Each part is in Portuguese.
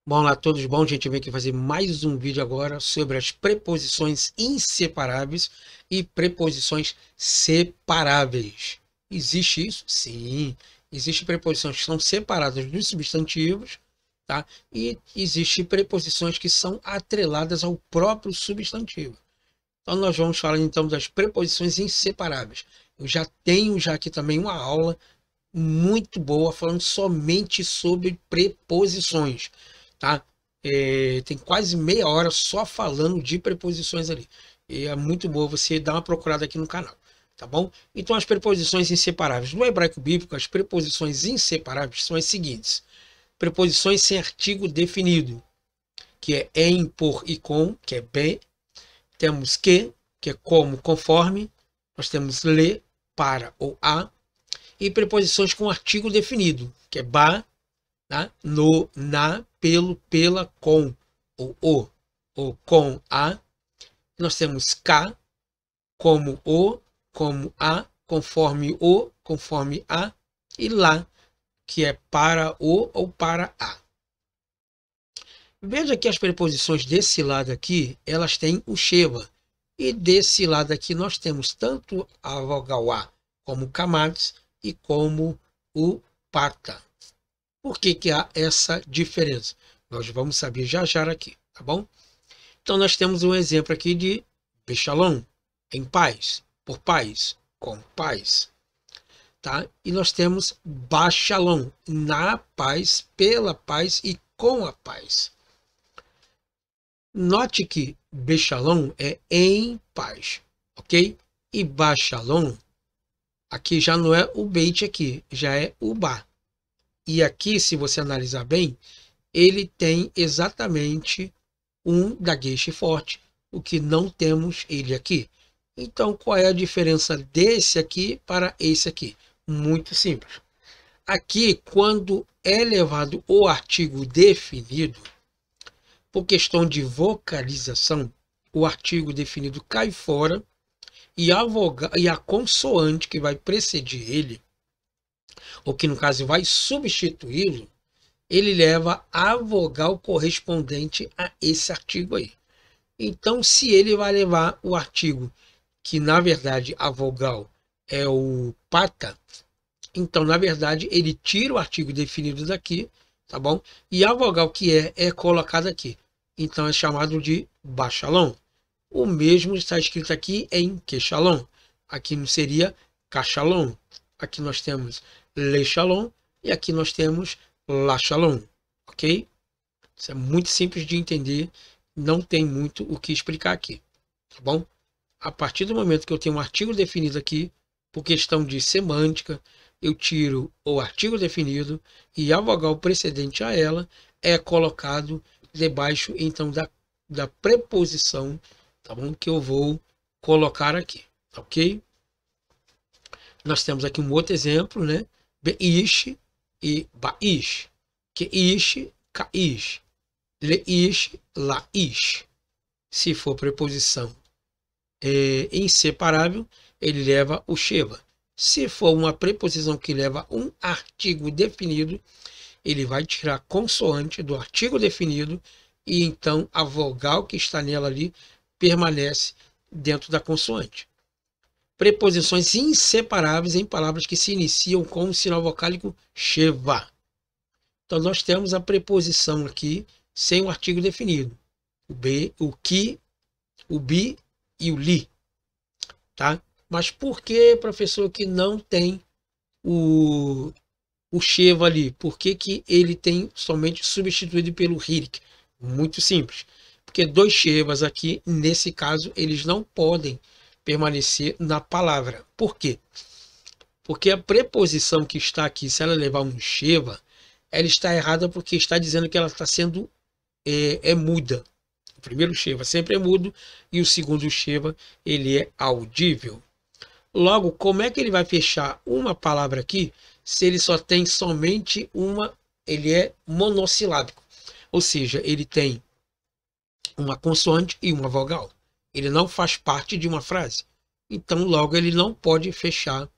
Bom lá, todos bom? A gente vem aqui fazer mais um vídeo agora sobre as preposições inseparáveis e preposições separáveis. Existe isso? Sim. Existem preposições que são separadas dos substantivos, tá? E existem preposições que são atreladas ao próprio substantivo. Então nós vamos falar então das preposições inseparáveis. Eu já tenho aqui também uma aula muito boa falando somente sobre preposições, tá? Tem quase meia hora só falando de preposições ali. E é muito boa você dar uma procurada aqui no canal, tá bom? Então as preposições inseparáveis. No hebraico bíblico, as preposições inseparáveis são as seguintes: preposições sem artigo definido, que é em, por e com, que é bem. Temos que é como, conforme. Nós temos le, para ou a, e preposições com artigo definido, que é ba, tá? No, na, pelo, pela, com, ou com a. Nós temos cá, como a, conforme a, e lá, que é para o ou para a. Veja que as preposições desse lado aqui, elas têm o sheva. E desse lado aqui nós temos tanto a vogal A como o kamatz e como o pata. Por que há essa diferença? Nós vamos saber já aqui, tá bom? Então nós temos um exemplo aqui de Bechalom, em paz, por paz, com paz, tá? E nós temos Bachalom, na paz, pela paz e com a paz. Note que Bechalom é em paz, ok? E Bachalom, aqui já não é o Beit aqui, já é o Ba. E aqui, se você analisar bem, ele tem exatamente um dagueche forte, o que não temos ele aqui. Então, qual é a diferença desse aqui para esse aqui? Muito simples. Aqui, quando é levado o artigo definido, por questão de vocalização, o artigo definido cai fora e a consoante que vai precedir ele, ou que no caso vai substituí-lo, ele leva a vogal correspondente a esse artigo aí. Então, se ele vai levar o artigo, que na verdade a vogal é o pata, então na verdade ele tira o artigo definido daqui, tá bom? E a vogal que é colocada aqui. Então é chamado de bachalão. O mesmo está escrito aqui em queixalão. Aqui não seria cachalão. Aqui nós temos lechalão e aqui nós temos lachalão, ok? Isso é muito simples de entender, não tem muito o que explicar aqui, tá bom? A partir do momento que eu tenho um artigo definido aqui, por questão de semântica, eu tiro o artigo definido e a vogal precedente a ela é colocado debaixo, então, da preposição, tá bom? Que eu vou colocar aqui, ok? Nós temos aqui um outro exemplo, né? Beish e baish, que ish, kaish, leish, laish. Se for preposição inseparável, ele leva o sheva. Se for uma preposição que leva um artigo definido, ele vai tirar a consoante do artigo definido e então a vogal que está nela ali permanece dentro da consoante. Preposições inseparáveis em palavras que se iniciam com o sinal vocálico sheva. Então nós temos a preposição aqui sem o artigo definido. O B, o que, o bi e o li, tá? Mas por que, professor, que não tem o sheva ali? Por que ele tem somente substituído pelo hirik? Muito simples. Porque dois shevas aqui, nesse caso, eles não podem permanecer na palavra. Por quê? Porque a preposição que está aqui, se ela levar um sheva, ela está errada porque está dizendo que ela está sendo muda. O primeiro sheva sempre é mudo e o segundo sheva ele é audível. Logo, como é que ele vai fechar uma palavra aqui se ele só tem somente uma, ele é monossilábico? Ou seja, ele tem uma consoante e uma vogal. Ele não faz parte de uma frase. Então, logo, ele não pode fechar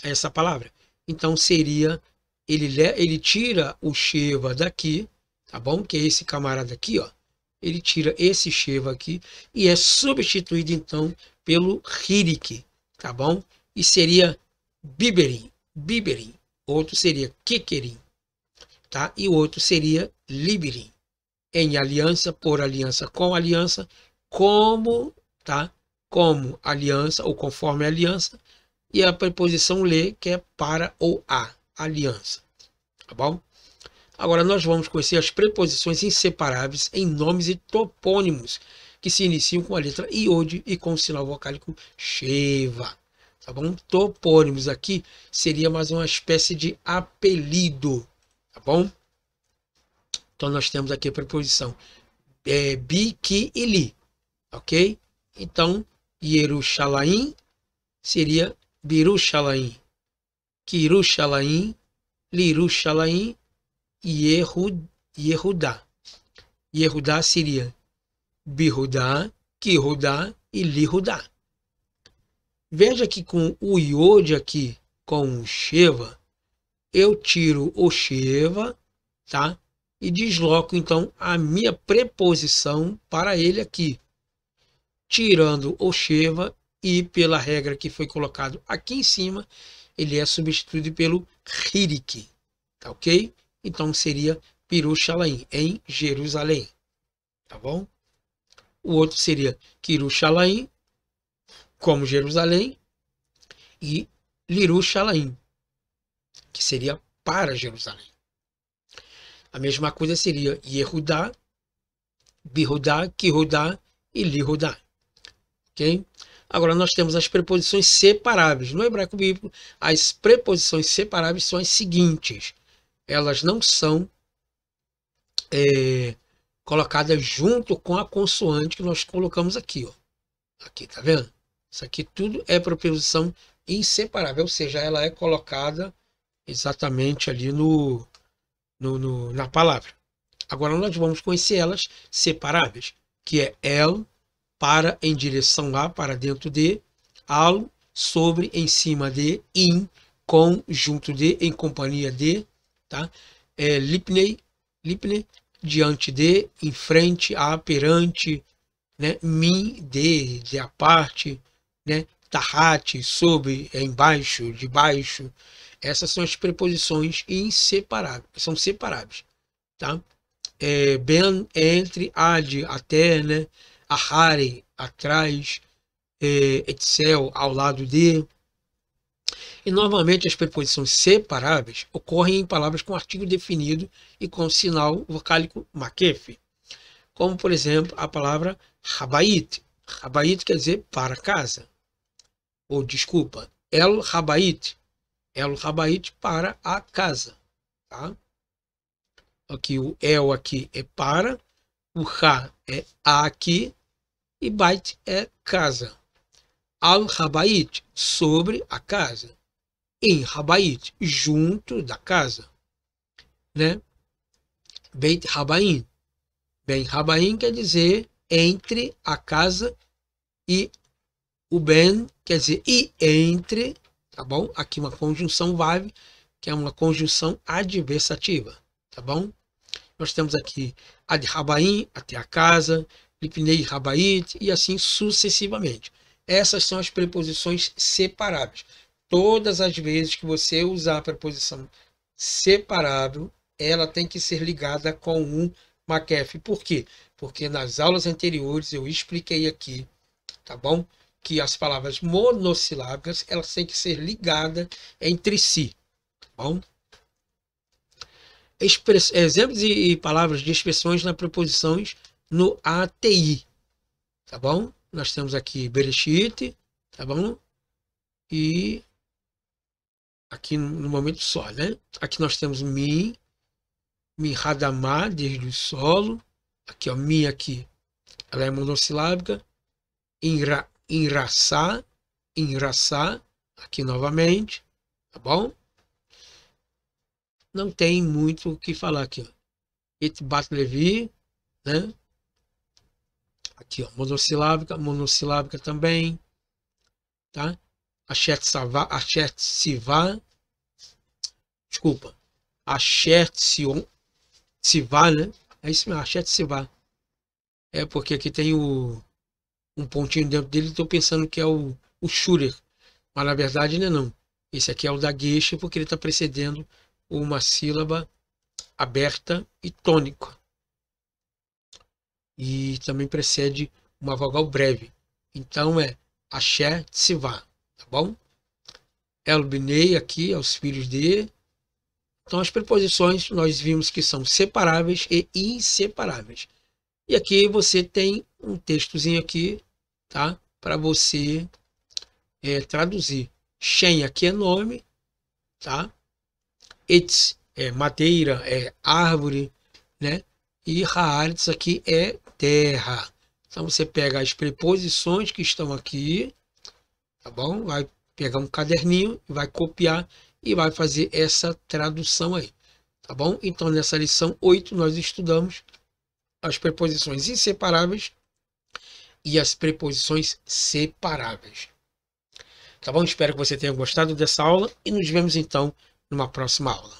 essa palavra. Então, seria, ele tira o sheva daqui, tá bom? Que é esse camarada aqui, ó. Ele tira esse Sheva aqui e é substituído então pelo Hirik, tá bom? E seria Biberim, Biberim. Outro seria Kekerim, tá? E o outro seria Liberim. Em aliança, por aliança, com aliança, como, tá? Como aliança ou conforme aliança. E a preposição le, que é para ou a, aliança, tá bom? Agora nós vamos conhecer as preposições inseparáveis em nomes e topônimos que se iniciam com a letra iode e com o sinal vocálico sheva, tá bom? Topônimos aqui seria mais uma espécie de apelido, tá bom? Então nós temos aqui a preposição bi, ki e li, ok? Então Yerushalayim seria Birushalayim, Kirushalayim, Lirushalayim, Yehudá. Yehudá seria Bihudá, Kihudá e Lihudá. Veja que com o iode aqui, com o Sheva, eu tiro o Sheva, tá? E desloco então a minha preposição para ele aqui. Tirando o Sheva e pela regra que foi colocado aqui em cima, ele é substituído pelo Hirik, tá ok? Então seria Pirushalayim, em Jerusalém, tá bom? O outro seria Kirushalayim, como Jerusalém, e Lirushalayim, que seria para Jerusalém. A mesma coisa seria Yehudá, Bihudá, Kihudá e Lihudá, ok? Agora nós temos as preposições separáveis. No hebraico bíblico, as preposições separáveis são as seguintes. Elas não são colocadas junto com a consoante que nós colocamos aqui, ó. Aqui, tá vendo? Isso aqui tudo é preposição inseparável, ou seja, ela é colocada exatamente ali na palavra. Agora nós vamos conhecer elas separáveis, que é el, para, em direção a, para dentro de, al, sobre, em cima de, in, com, junto de, em companhia de, tá? Lipnei, diante de, em frente a, perante, né? Min, de a parte, né? Tahat, sobre, embaixo, debaixo. Essas são as preposições inseparáveis, são separáveis, tá? Ben, entre, ad, até, né? Ahare, atrás, Etzel, ao lado de. E novamente as preposições separáveis ocorrem em palavras com artigo definido e com sinal vocálico makef, como por exemplo a palavra Habait. Habait quer dizer para casa, ou desculpa, El Habait. El Habait, para a casa, tá? Aqui o El aqui é para, o Ha é a aqui e Bait é casa. Al Habait, sobre a casa. Em Habait, junto da casa, né? Beit Habaim. Bem Habaim quer dizer entre a casa e o ben quer dizer e entre, tá bom? Aqui uma conjunção vive, que é uma conjunção adversativa, tá bom? Nós temos aqui ad Habaim, até a casa, Lipnei Habait e assim sucessivamente. Essas são as preposições separáveis. Todas as vezes que você usar a preposição separável, ela tem que ser ligada com um makef. Por quê? Porque nas aulas anteriores eu expliquei aqui, tá bom? Que as palavras monossilábicas, elas têm que ser ligadas entre si, tá bom? Exemplos e palavras de expressões nas preposições no ATI, tá bom? Nós temos aqui Bereshit, tá bom? E aqui no momento só, né? Aqui nós temos Mi Hadamá, desde o solo. Aqui, ó, Mi aqui, ela é monossilábica. Inraçá, aqui novamente, tá bom? Não tem muito o que falar aqui, ó. Itbat Levi, né? Aqui, ó, monossilábica também, tá? Achet Sivá, desculpa, Achet Sion, Tsivá, né? É isso mesmo, axé tsivá. É porque aqui tem um pontinho dentro dele, estou pensando que é o Shurer. Mas na verdade não é não. Esse aqui é o da Geisha, porque ele está precedendo uma sílaba aberta e tônica. E também precede uma vogal breve. Então é axé tsivá, tá bom? Elbinei aqui, aos filhos de. Então as preposições nós vimos que são separáveis e inseparáveis. E aqui você tem um textozinho aqui, tá? Para você traduzir. Shen aqui é nome, tá? Etz é madeira, é árvore, né? E Haaretz aqui é terra. Então você pega as preposições que estão aqui, tá bom? Vai pegar um caderninho, vai copiar e vai fazer essa tradução aí, tá bom? Então nessa lição 8 nós estudamos as preposições inseparáveis e as preposições separáveis. Tá bom? Espero que você tenha gostado dessa aula e nos vemos então numa próxima aula.